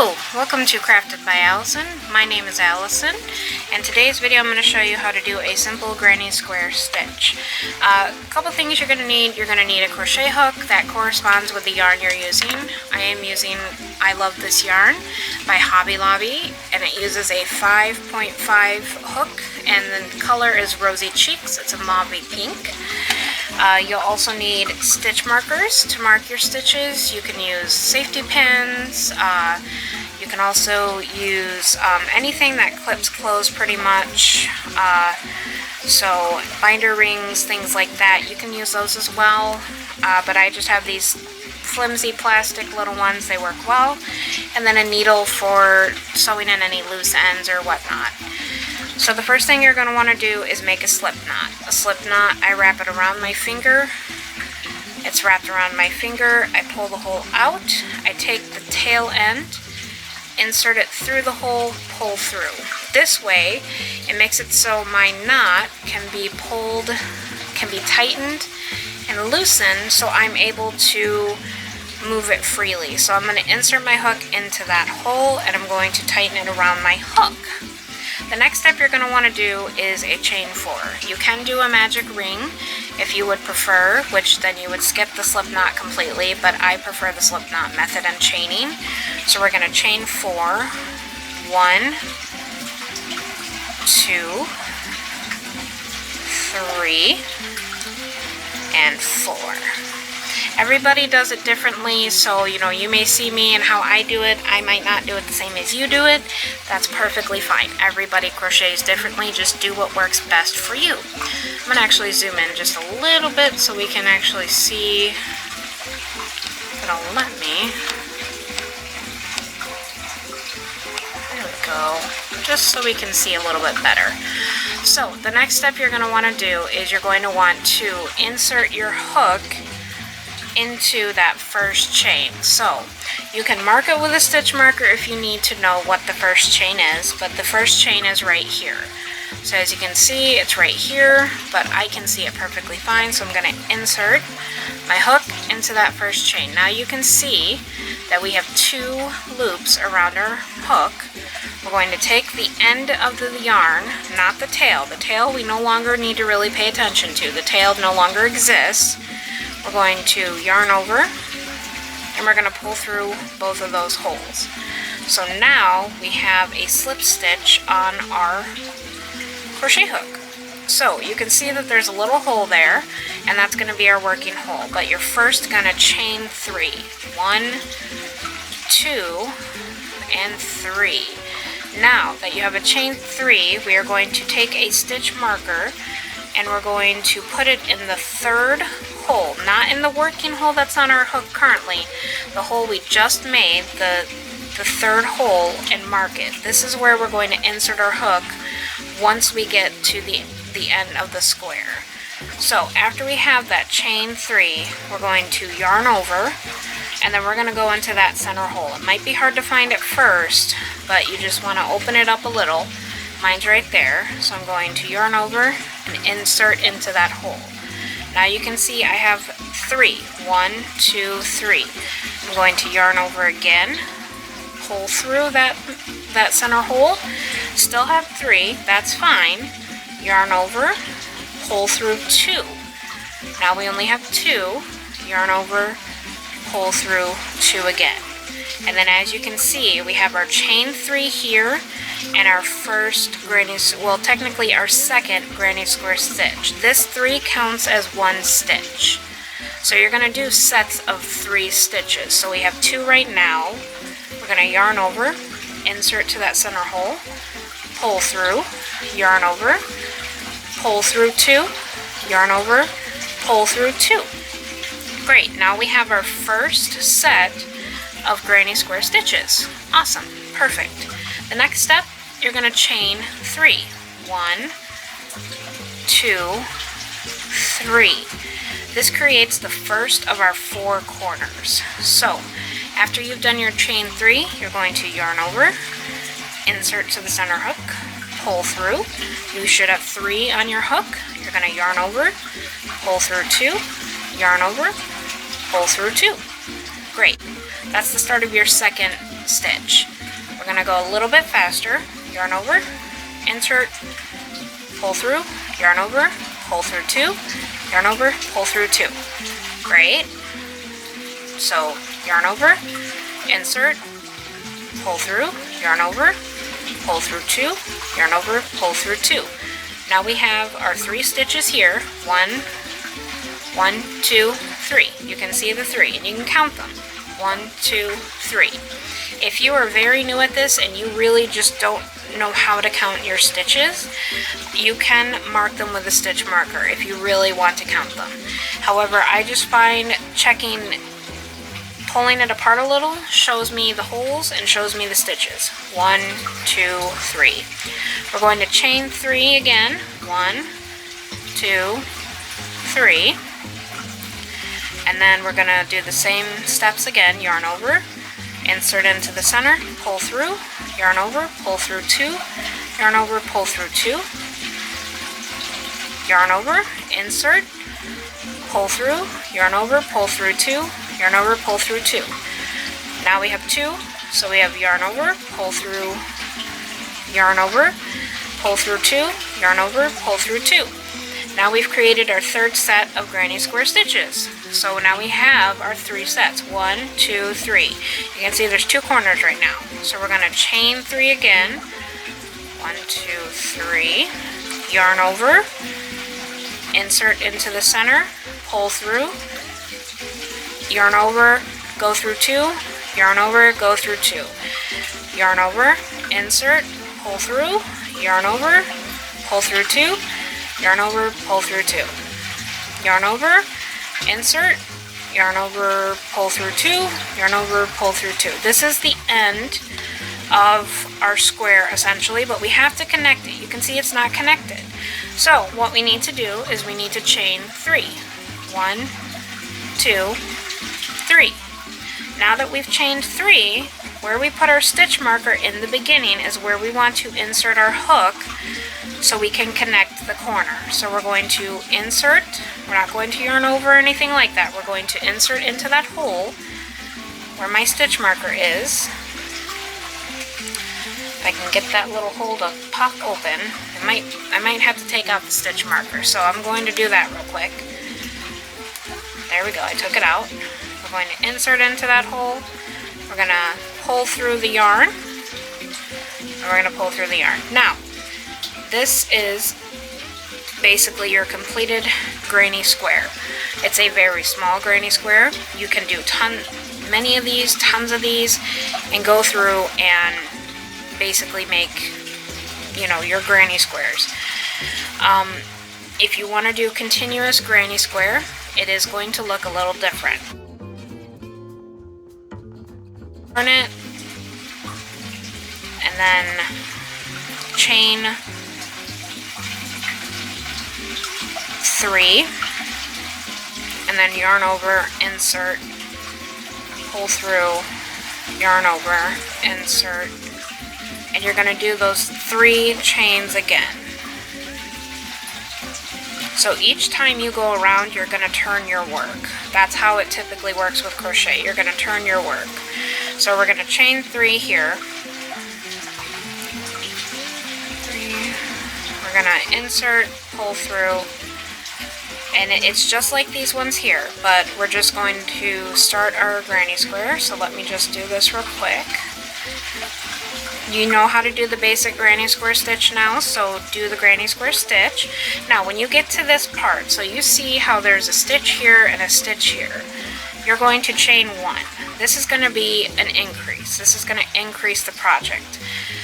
Hello, welcome to Crafted by Allison. My name is Allison, and today's video I'm going to show you how to do a simple granny square stitch. A couple things you're going to need. You're going to need a crochet hook that corresponds with the yarn you're using. I am using I Love This Yarn by Hobby Lobby, and it uses a 5.5 hook, and the color is Rosy Cheeks. It's a mauvey pink. You'll also need stitch markers to mark your stitches. You can use safety pins. You can also use anything that clips closed pretty much. So binder rings, things like that, you can use those as well. But I just have these flimsy plastic little ones, they work well. And then a needle for sewing in any loose ends or whatnot. So the first thing you're going to want to do is make a slip knot. A slip knot, I wrap it around my finger. It's wrapped around my finger. I pull the hole out. I take the tail end, insert it through the hole, pull through. This way, it makes it so my knot can be pulled, can be tightened and loosened, so I'm able to move it freely. So I'm going to insert my hook into that hole, and I'm going to tighten it around my hook. The next step you're going to want to do is a chain 4. You can do a magic ring if you would prefer, which then you would skip the slip knot completely, but I prefer the slip knot method and chaining. So we're going to chain 4, 1, 2, 3, and 4. Everybody does it differently, so you may see me and how I do it. I might not do it the same as you do it. That's perfectly fine. Everybody crochets differently. Just do what works best for you. I'm going to actually zoom in just a little bit so we can actually see if it'll let me. There we go. Just so we can see a little bit better. So the next step you're going to want to do is you're going to want to insert your hook into that first chain. So you can mark it with a stitch marker if you need to know what the first chain is, but the first chain is right here. So as you can see, it's right here, but I can see it perfectly fine, so I'm going to insert my hook into that first chain. Now you can see that we have 2 loops around our hook. We're going to take the end of the yarn, not the tail. The tail we no longer need to really pay attention to. The tail no longer exists. We're going to yarn over, and we're going to pull through both of those holes. So now we have a slip stitch on our crochet hook. So you can see that there's a little hole there, and that's going to be our working hole. But you're first going to chain 3. 1, 2, and 3. Now that you have a chain 3, we are going to take a stitch marker, and we're going to put it in the 3rd hole, not in the working hole that's on our hook currently, the hole we just made, the 3rd hole, and mark it. This is where we're going to insert our hook once we get to the end of the square. So after we have that chain 3, we're going to yarn over, and then we're going to go into that center hole. It might be hard to find at first, but you just want to open it up a little. Mine's right there, so I'm going to yarn over and insert into that hole. Now you can see I have 3. 1, 2, 3. I'm going to yarn over again, pull through that center hole. Still have 3, that's fine. Yarn over, pull through 2. Now we only have 2. Yarn over, pull through 2 again. And then as you can see, we have our chain 3 here, and our first technically our second granny square stitch. This 3 counts as 1 stitch. So you're going to do sets of 3 stitches. So we have 2 right now. We're going to yarn over, insert to that center hole, pull through, yarn over, pull through 2, yarn over, pull through 2. Great, now we have our first set of granny square stitches. Awesome, perfect. The next step, you're going to chain 3. 1, 2, 3. This creates the first of our 4 corners. So after you've done your chain 3, you're going to yarn over, insert to the center hook, pull through. You should have 3 on your hook. You're going to yarn over, pull through 2, yarn over, pull through 2. Great. That's the start of your second stitch. We're going to go a little bit faster. Yarn over, insert, pull through, yarn over, pull through 2, yarn over, pull through 2. Great. So yarn over, insert, pull through, yarn over, pull through 2, yarn over, pull through 2. Now we have our 3 stitches here. 1, 2, 3. You can see the 3 and you can count them. 1, 2, 3. If you are very new at this and you really just don't know how to count your stitches, you can mark them with a stitch marker if you really want to count them. However, I just find pulling it apart a little shows me the holes and shows me the stitches. 1, 2, 3. We're going to chain 3 again. 1, 2, 3. And then we're going to do the same steps again. Yarn over, insert into the center, pull through, yarn over, pull through 2, yarn over, pull through 2, yarn over, insert, pull through, yarn over, pull through 2, yarn over, pull through 2. Now we have 2, so we have yarn over, pull through, yarn over, pull through 2, yarn over, pull through 2. Now we've created our 3rd set of granny square stitches. So now we have our 3 sets. 1, 2, 3. You can see there's 2 corners right now. So we're going to chain 3 again. 1, 2, 3. Yarn over. Insert into the center. Pull through. Yarn over. Go through 2. Yarn over. Go through 2. Yarn over. Insert. Pull through. Yarn over. Pull through 2. Yarn over, pull through 2. Yarn over, insert, yarn over, pull through 2, yarn over, pull through 2. This is the end of our square essentially, but we have to connect it. You can see it's not connected. So what we need to do is we need to chain 3. 1, 2, 3. Now that we've chained 3, where we put our stitch marker in the beginning is where we want to insert our hook so we can connect the corner. So we're going to insert, we're not going to yarn over or anything like that, we're going to insert into that hole where my stitch marker is. If I can get that little hole to pop open, I might have to take out the stitch marker, so I'm going to do that real quick. There we go, I took it out. We're going to insert into that hole, we're going to pull through the yarn, and we're going to pull through the yarn. Now, this is basically your completed granny square. It's a very small granny square. You can do many of these, tons of these, and go through and basically make, you know, your granny squares. If you want to do continuous granny square, it is going to look a little different. Turn it, and then chain 3, and then yarn over, insert, pull through, yarn over, insert, and you're going to do those 3 chains again. So each time you go around, you're going to turn your work. That's how it typically works with crochet. You're going to turn your work. So we're going to chain 3 here. 3. We're going to insert, pull through, and it's just like these ones here, but we're just going to start our granny square. So let me just do this real quick. You know how to do the basic granny square stitch now, so do the granny square stitch. Now when you get to this part, so you see how there's a stitch here and a stitch here, you're going to chain 1. This is going to be an increase. This is going to increase the project.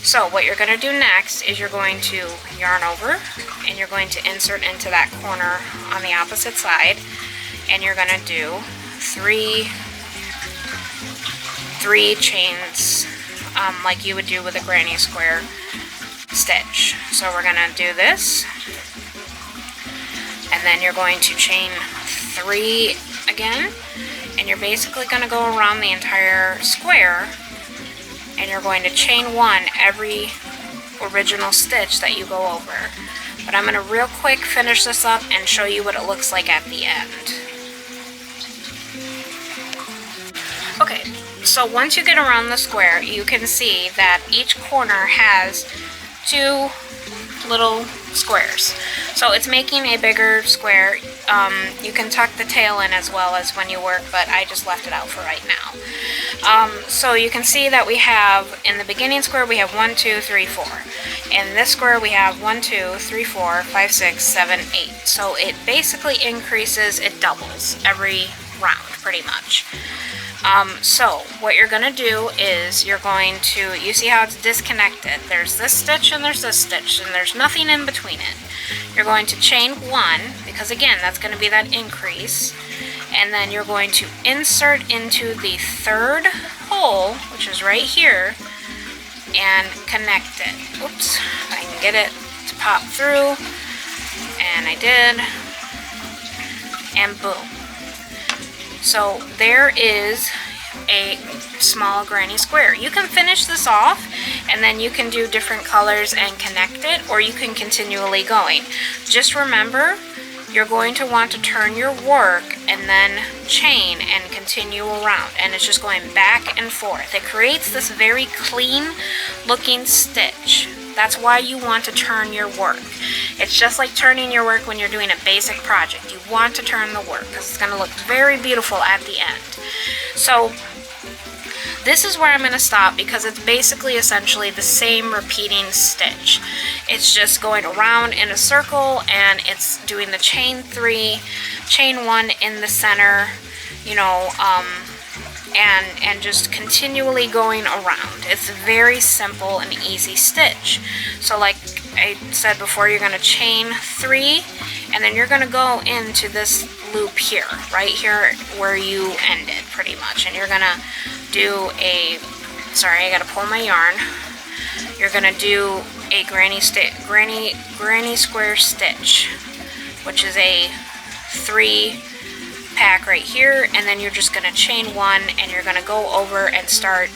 So what you're going to do next is you're going to yarn over, and you're going to insert into that corner on the opposite side, and you're going to do 3 chains like you would do with a granny square stitch. So we're going to do this, and then you're going to chain 3 again, and you're basically going to go around the entire square, and you're going to chain 1 every original stitch that you go over. But I'm going to real quick finish this up and show you what it looks like at the end. Okay, So once you get around the square, you can see that each corner has 2 little squares. So it's making a bigger square. You can tuck the tail in as well as when you work, but I just left it out for right now. So you can see that we have, in the beginning square, we have 1, 2, 3, 4. In this square, we have 1, 2, 3, 4, 5, 6, 7, 8. So it basically increases, it doubles every round, pretty much. So what you're going to do is you're going to, you see how it's disconnected. There's this stitch and there's this stitch, and there's nothing in between it. You're going to chain 1, because again, that's going to be that increase. And then you're going to insert into the 3rd hole, which is right here, and connect it. Oops, if I can get it to pop through. And I did. And boom. So there is a small granny square. You can finish this off and then you can do different colors and connect it, or you can continually going. Just remember, you're going to want to turn your work and then chain and continue around, and it's just going back and forth. It creates this very clean looking stitch. That's why you want to turn your work. It's just like turning your work when you're doing a basic project. You want to turn the work because it's going to look very beautiful at the end. So this is where I'm going to stop, because it's basically essentially the same repeating stitch. It's just going around in a circle, and it's doing the chain 3, chain 1 in the center, you know, and just continually going around. It's a very simple and easy stitch. So like I said before, you're going to chain 3, and then you're going to go into this loop here, right here where you ended pretty much, and you're going to do a, sorry, I got to pull my yarn. You're going to do a granny square stitch, which is a 3 pack right here, and then you're just going to chain 1, and you're going to go over and start,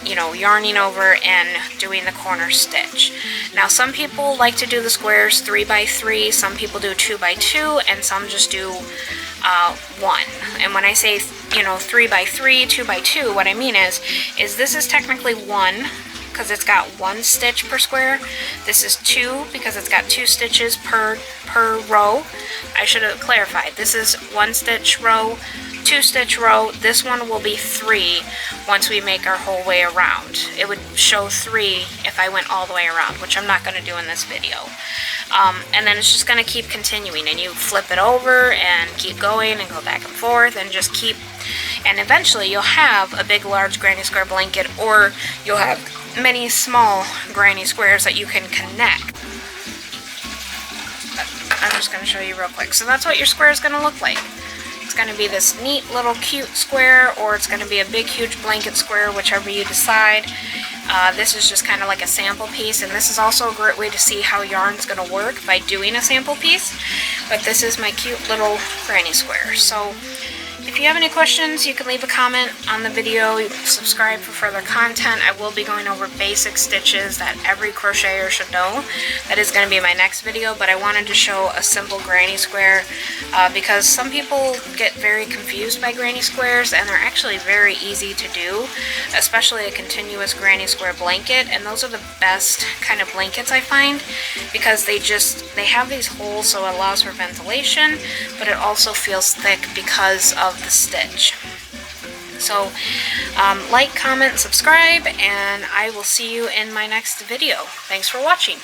you know, yarning over and doing the corner stitch. Now some people like to do the squares 3 by 3, some people do 2 by 2, and some just do 1. And when I say, you know, 3 by 3, 2 by 2, what I mean is this is technically 1 because it's got 1 stitch per square. This is 2 because it's got 2 stitches per row. I should have clarified. This is 1 stitch row, 2 stitch row. This one will be 3 once we make our whole way around. It would show 3 if I went all the way around, which I'm not going to do in this video. And then it's just going to keep continuing, and you flip it over and keep going and go back and forth and just keep, and eventually you'll have a big large granny square blanket, or you'll have many small granny squares that you can connect. I'm just going to show you real quick. So that's what your square is going to look like. It's going to be this neat little cute square, or it's going to be a big huge blanket square, whichever you decide. This is just kind of like a sample piece, and this is also a great way to see how yarn's going to work by doing a sample piece. But this is my cute little granny square. So if you have any questions, you can leave a comment on the video. You can subscribe for further content. I will be going over basic stitches that every crocheter should know. That is going to be my next video, but I wanted to show a simple granny square because some people get very confused by granny squares, and they're actually very easy to do, especially a continuous granny square blanket. And those are the best kind of blankets I find, because they have these holes, so it allows for ventilation, but it also feels thick because of the stitch. So like, comment, subscribe, and I will see you in my next video. Thanks for watching.